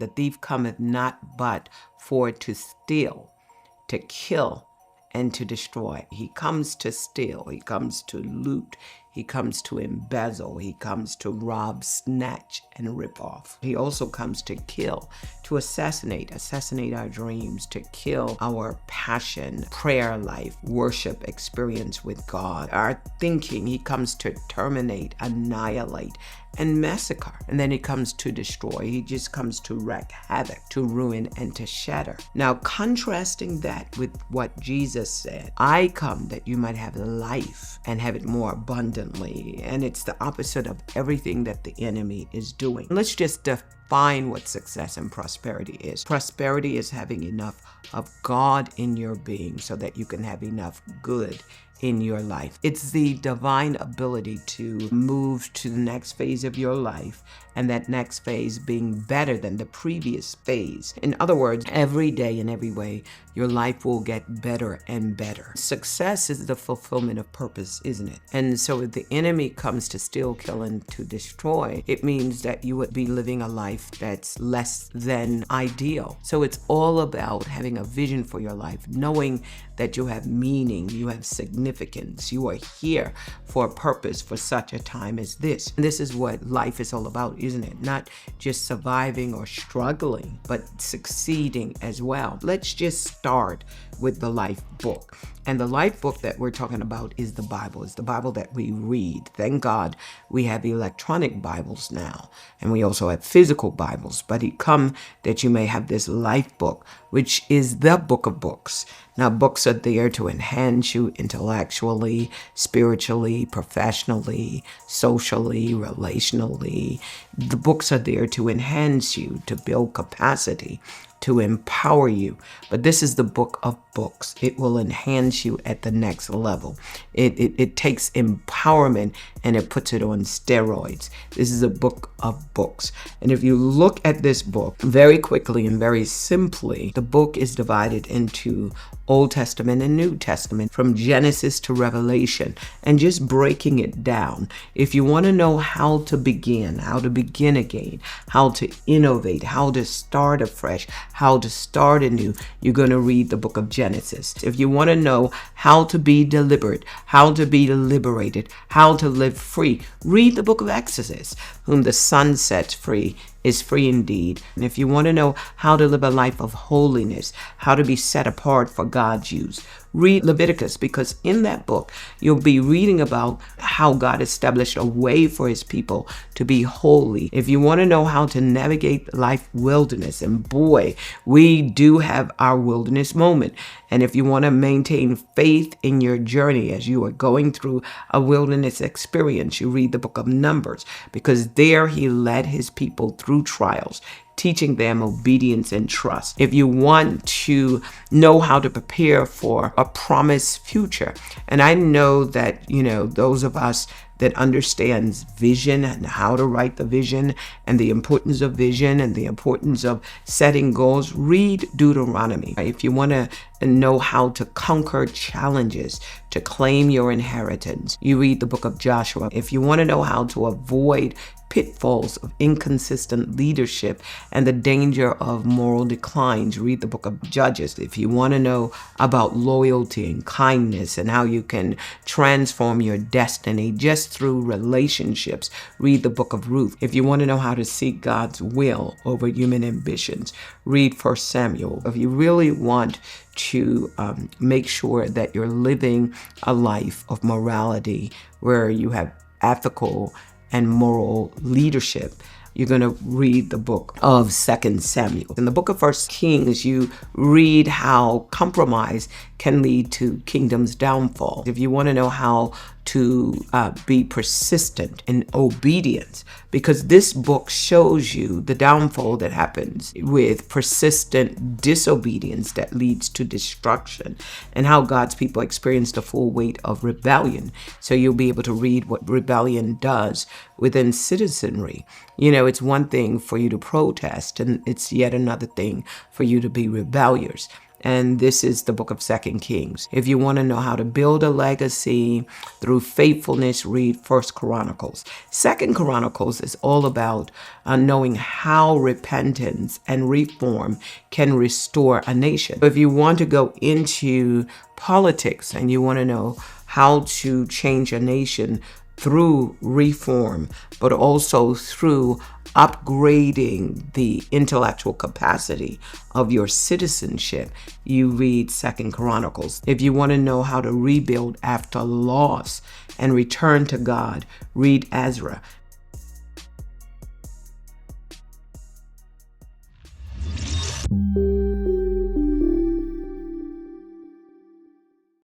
The thief cometh not but for to steal, to kill, and to destroy. He comes to steal. He comes to loot. He comes to embezzle. He comes to rob, snatch, and rip off. He also comes to kill, to assassinate our dreams, to kill our passion, prayer life, worship experience with God, our thinking. He comes to terminate, annihilate, and massacre. And then he comes to destroy. He just comes to wreak havoc, to ruin, and to shatter. Now, contrasting that with what Jesus said, I come that you might have life and have it more abundantly. And it's the opposite of everything that the enemy is doing. Let's just define what success and prosperity is. Prosperity is having enough of God in your being so that you can have enough good in your life. It's the divine ability to move to the next phase of your life, and that next phase being better than the previous phase. In other words, every day in every way, your life will get better and better. Success is the fulfillment of purpose, isn't it? And so if the enemy comes to steal, kill, and to destroy, it means that you would be living a life that's less than ideal. So it's all about having a vision for your life, knowing that you have meaning, you have significance, you are here for a purpose for such a time as this. And this is what life is all about, isn't it? Not just surviving or struggling, but succeeding as well. Let's just start with the life book. And the life book that we're talking about is the Bible. It's the Bible that we read. Thank God we have electronic Bibles now, and we also have physical Bibles. But it come that you may have this life book, which is the book of books. Now, books are there to enhance you intellectually, spiritually, professionally, socially, relationally. The books are there to enhance you, to build capacity, to empower you. But this is the book of books. It will enhance you at the next level. It takes empowerment and it puts it on steroids. This is a book of books. And if you look at this book very quickly and very simply, the book is divided into Old Testament and New Testament, from Genesis to Revelation, and just breaking it down. If you want to know how to begin again, how to innovate, how to start afresh, how to start anew, you're going to read the book of Genesis. If you want to know how to be deliberate, how to be liberated, how to live free, read the book of Exodus. Whom the Son sets free is free indeed. And if you want to know how to live a life of holiness, how to be set apart for God's use, read Leviticus, because in that book, you'll be reading about how God established a way for his people to be holy. If you want to know how to navigate life wilderness, and boy, we do have our wilderness moment. And if you want to maintain faith in your journey as you are going through a wilderness experience, you read the book of Numbers, because there he led his people through trials, teaching them obedience and trust. If you want to know how to prepare for a promised future, and I know that, those of us that understands vision and how to write the vision and the importance of vision and the importance of setting goals, read Deuteronomy. If you want to know how to conquer challenges, to claim your inheritance, you read the book of Joshua. If you want to know how to avoid pitfalls of inconsistent leadership and the danger of moral declines, read the book of Judges. If you want to know about loyalty and kindness and how you can transform your destiny just through relationships, read the book of Ruth. If you want to know how to seek God's will over human ambitions, read 1 Samuel. If you really want to make sure that you're living a life of morality where you have ethical and moral leadership, you're going to read the book of 2 Samuel. In the book of 1 Kings, you read how compromise can lead to kingdom's downfall. If you want to know how to be persistent in obedience, because this book shows you the downfall that happens with persistent disobedience that leads to destruction, and how God's people experience the full weight of rebellion. So you'll be able to read what rebellion does within citizenry. It's one thing for you to protest, and it's yet another thing for you to be rebellious. And this is the book of 2 Kings. If you want to know how to build a legacy through faithfulness, read 1 Chronicles. 2 Chronicles is all about knowing how repentance and reform can restore a nation. If you want to go into politics and you want to know how to change a nation through reform, but also through upgrading the intellectual capacity of your citizenship, you read 2 Chronicles. If you want to know how to rebuild after loss and return to God, read Ezra.